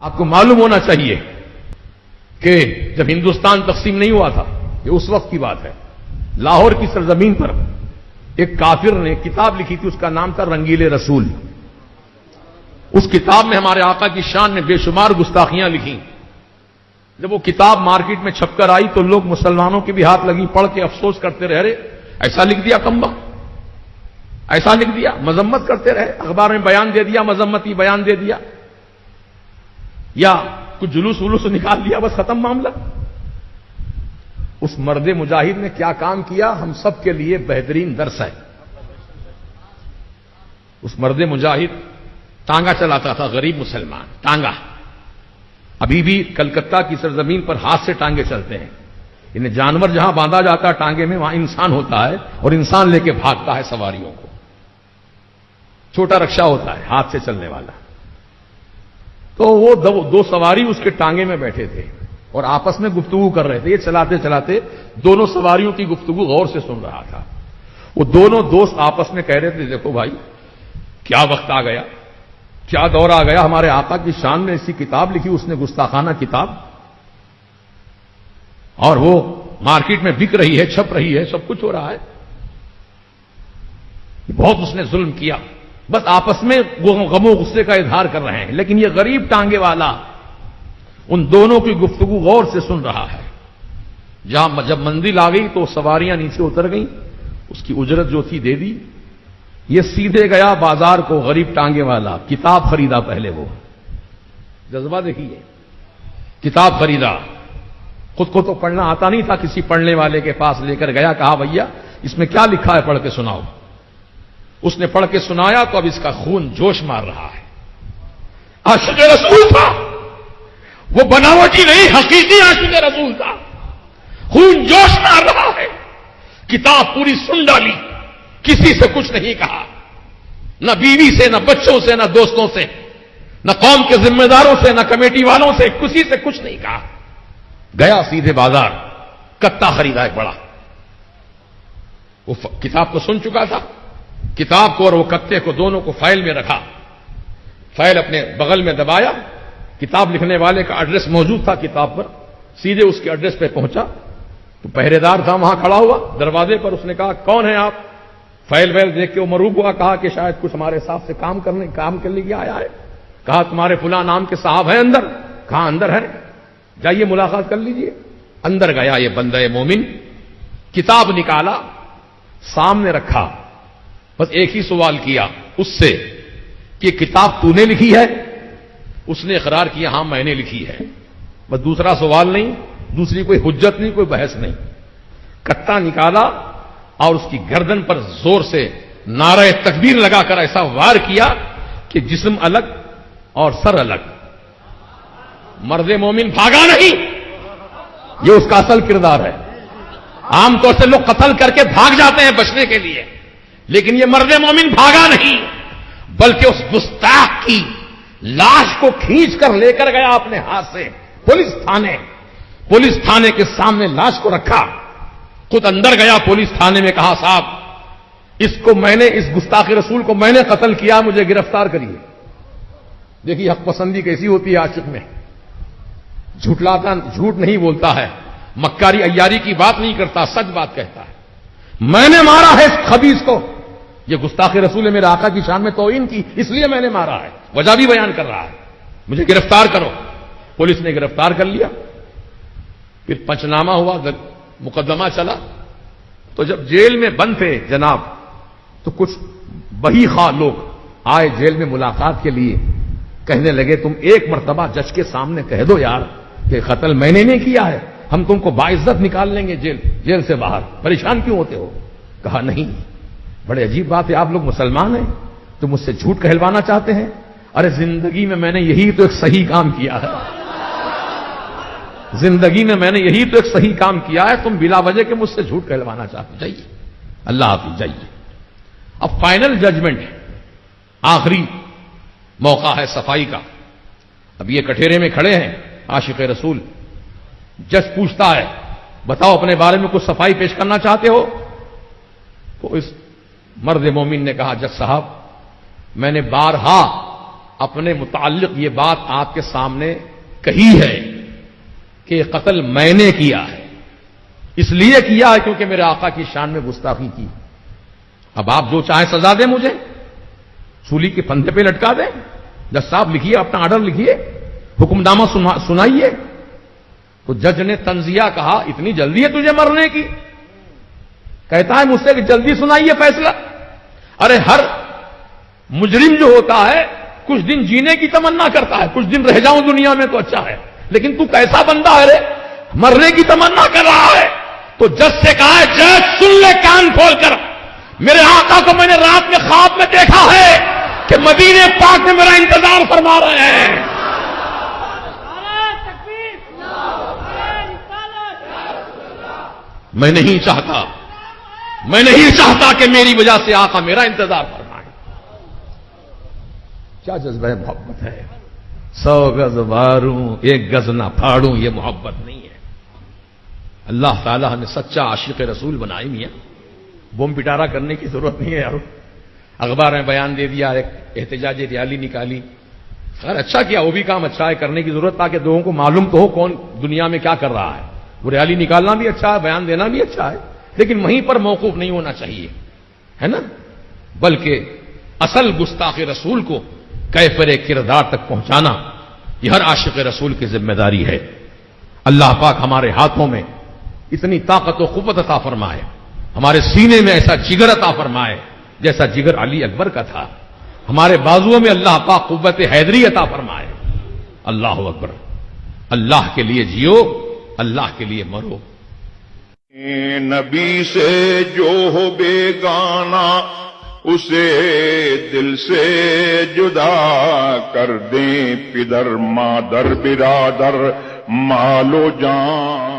آپ کو معلوم ہونا چاہیے کہ جب ہندوستان تقسیم نہیں ہوا تھا، یہ اس وقت کی بات ہے، لاہور کی سرزمین پر ایک کافر نے کتاب لکھی تھی، اس کا نام تھا رنگیل رسول۔ اس کتاب میں ہمارے آقا کی شان نے بے شمار گستاخیاں لکھی۔ جب وہ کتاب مارکیٹ میں چھپ کر آئی تو لوگ مسلمانوں کے بھی ہاتھ لگی، پڑھ کے افسوس کرتے رہے، ایسا لکھ دیا کمبخت، ایسا لکھ دیا، مذمت کرتے رہے، اخبار میں بیان دے دیا، مذمتی بیان دے دیا، یا کچھ جلوس ولوس نکال دیا، بس ختم معاملہ۔ اس مرد مجاہد نے کیا کام کیا، ہم سب کے لیے بہترین درس ہے۔ اس مرد مجاہد ٹانگا چلاتا تھا، غریب مسلمان، ٹانگا۔ ابھی بھی کلکتہ کی سرزمین پر ہاتھ سے ٹانگے چلتے ہیں، انہیں جانور جہاں باندھا جاتا ہے ٹانگے میں، وہاں انسان ہوتا ہے اور انسان لے کے بھاگتا ہے سواریوں کو۔ چھوٹا رکشہ ہوتا ہے ہاتھ سے چلنے والا۔ تو وہ دو سواری اس کے ٹانگے میں بیٹھے تھے اور آپس میں گفتگو کر رہے تھے۔ یہ چلاتے چلاتے دونوں سواریوں کی گفتگو غور سے سن رہا تھا۔ وہ دونوں دوست آپس میں کہہ رہے تھے، دیکھو بھائی کیا وقت آ گیا، کیا دور آ گیا، ہمارے آقا کی شان میں ایسی کتاب لکھی، اس نے گستاخانہ کتاب، اور وہ مارکیٹ میں بک رہی ہے، چھپ رہی ہے، سب کچھ ہو رہا ہے، بہت اس نے ظلم کیا۔ بس آپس میں غم و غصے کا اظہار کر رہے ہیں، لیکن یہ غریب ٹانگے والا ان دونوں کی گفتگو غور سے سن رہا ہے۔ جب منزل آ گئی تو سواریاں نیچے اتر گئیں، اس کی اجرت جو تھی دے دی۔ یہ سیدھے گیا بازار کو، غریب ٹانگے والا، کتاب خریدا پہلے، وہ جذبہ دیکھیے، کتاب خریدا۔ خود کو تو پڑھنا آتا نہیں تھا، کسی پڑھنے والے کے پاس لے کر گیا، کہا بھیا اس میں کیا لکھا ہے، پڑھ کے سناؤ۔ اس نے پڑھ کے سنایا تو اب اس کا خون جوش مار رہا ہے۔ عاشق رسول تھا وہ، بناوٹی نہیں، حقیقی عاشق رسول تھا، خون جوش مار رہا ہے۔ کتاب پوری سن ڈالی، کسی سے کچھ نہیں کہا، نہ بیوی سے، نہ بچوں سے، نہ دوستوں سے، نہ قوم کے ذمہ داروں سے، نہ کمیٹی والوں سے، کسی سے کچھ نہیں کہا۔ گیا سیدھے بازار، کتا خریدا ایک بڑا۔ وہ کتاب کو سن چکا تھا، کتاب کو اور وہ کتے کو دونوں کو فائل میں رکھا، فائل اپنے بغل میں دبایا، کتاب لکھنے والے کا ایڈریس موجود تھا کتاب پر، سیدھے اس کے ایڈریس پہ پہنچا تو پہرے دار تھا وہاں کھڑا ہوا دروازے پر۔ اس نے کہا کون ہیں آپ؟ فائل ویل دیکھ کے وہ مروب ہوا، کہا کہ شاید کچھ ہمارے ساتھ سے کام کرنے کے آیا ہے۔ کہا تمہارے فلاں نام کے صاحب ہیں اندر؟ کہا اندر ہے، جائیے ملاقات کر لیجئے۔ اندر گیا یہ بندہ مومن، کتاب نکالا، سامنے رکھا، بس ایک ہی سوال کیا اس سے کہ کتاب تو نے لکھی ہے؟ اس نے اقرار کیا ہاں میں نے لکھی ہے۔ بس دوسرا سوال نہیں، دوسری کوئی حجت نہیں، کوئی بحث نہیں۔ کتا نکالا اور اس کی گردن پر زور سے نعرہ تکبیر لگا کر ایسا وار کیا کہ جسم الگ اور سر الگ۔ مرد مومن بھاگا نہیں، یہ اس کا اصل کردار ہے۔ عام طور سے لوگ قتل کر کے بھاگ جاتے ہیں بچنے کے لیے، لیکن یہ مرد مومن بھاگا نہیں، بلکہ اس گستاخ کی لاش کو کھینچ کر لے کر گیا اپنے ہاتھ سے پولیس تھانے کے سامنے لاش کو رکھا، خود اندر گیا پولیس تھانے میں، کہا صاحب اس گستاخ رسول کو میں نے قتل کیا، مجھے گرفتار کریے۔ دیکھیے حق پسندی کیسی ہوتی ہے عاشق میں، جھوٹ نہیں بولتا ہے، مکاری عیاری کی بات نہیں کرتا، سچ بات کہتا ہے۔ میں نے مارا ہے اس خبیث کو، یہ گستاخ رسول نے میرے آقا کی شان میں توہین کی، اس لیے میں نے مارا ہے، وجہ بھی بیان کر رہا ہے، مجھے گرفتار کرو۔ پولیس نے گرفتار کر لیا، پھر پنچنامہ ہوا، مقدمہ چلا۔ تو جب جیل میں بند تھے جناب، تو کچھ بہی خواہ لوگ آئے جیل میں ملاقات کے لیے، کہنے لگے تم ایک مرتبہ جج کے سامنے کہہ دو یار کہ قتل میں نے نہیں کیا ہے، ہم تم کو باعزت نکال لیں گے جیل سے باہر، پریشان کیوں ہوتے ہو؟ کہا نہیں، بڑے عجیب بات ہے، آپ لوگ مسلمان ہیں تو مجھ سے جھوٹ کہلوانا چاہتے ہیں؟ ارے زندگی میں نے یہی تو ایک صحیح کام کیا ہے، زندگی میں نے یہی تو ایک صحیح کام کیا ہے، تم بلا وجہ کے مجھ سے جھوٹ کہلوانا چاہتے ہو؟ جائیے، اللہ حافظ، جائیے۔ اب فائنل ججمنٹ، آخری موقع ہے صفائی کا۔ اب یہ کٹہرے میں کھڑے ہیں عاشق رسول، جج پوچھتا ہے بتاؤ اپنے بارے میں کچھ صفائی پیش کرنا چاہتے ہو؟ تو اس مرد مومن نے کہا جج صاحب میں نے بارہا اپنے متعلق یہ بات آپ کے سامنے کہی ہے کہ قتل میں نے کیا ہے، اس لیے کیا ہے کیونکہ میرے آقا کی شان میں گستاخی کی۔ اب آپ جو چاہیں سزا دیں، مجھے سولی کے پھندے پہ لٹکا دیں، جج صاحب لکھیے، اپنا آرڈر لکھیے، حکم نامہ سنائیے۔ تو جج نے تنزیہ کہا اتنی جلدی ہے تجھے مرنے کی؟ کہتا ہے مجھ سے کہ جلدی سنائیے فیصلہ۔ ارے ہر مجرم جو ہوتا ہے کچھ دن جینے کی تمنا کرتا ہے، کچھ دن رہ جاؤں دنیا میں تو اچھا ہے، لیکن تو کیسا بندہ ہے رے، مرنے کی تمنا کر رہا ہے؟ تو جج سے کہا ہے جج سن لے کان کھول کر، میرے آقا کو میں نے رات میں خواب میں دیکھا ہے کہ مدینے پاک میں میرا انتظار فرما رہے ہیں۔ میں نہیں چاہتا کہ میری وجہ سے آقا میرا انتظار فرمائے۔ کیا جذبہ محبت ہے؟ 100 گز ماروں 1 گز نہ پھاڑوں، یہ محبت نہیں ہے۔ اللہ تعالیٰ نے سچا عاشق رسول بنائی میاں، بم پٹارا کرنے کی ضرورت نہیں ہے یار۔ اخبار میں بیان دے دیا، ایک احتجاجی ریالی نکالی، خیر اچھا کیا، وہ بھی کام اچھا ہے، کرنے کی ضرورت تاکہ لوگوں کو معلوم تو ہو کون دنیا میں کیا کر رہا ہے۔ وہ ریالی نکالنا بھی اچھا ہے، بیان دینا بھی اچھا ہے، لیکن وہیں پر موقوف نہیں ہونا چاہیے، ہے نا، بلکہ اصل گستاخ رسول کو کیفر کردار تک پہنچانا یہ ہر عاشق رسول کی ذمہ داری ہے۔ اللہ پاک ہمارے ہاتھوں میں اتنی طاقت و قوت عطا فرمائے، ہمارے سینے میں ایسا جگر عطا فرمائے جیسا جگر علی اکبر کا تھا، ہمارے بازوؤں میں اللہ پاک قوت حیدری عطا فرمائے۔ اللہ اکبر۔ اللہ کے لیے جیو، اللہ کے لیے مرو۔ نبی سے جو ہو بیگانہ اسے دل سے جدا کر دیں، پدر مادر برادر مال و جان۔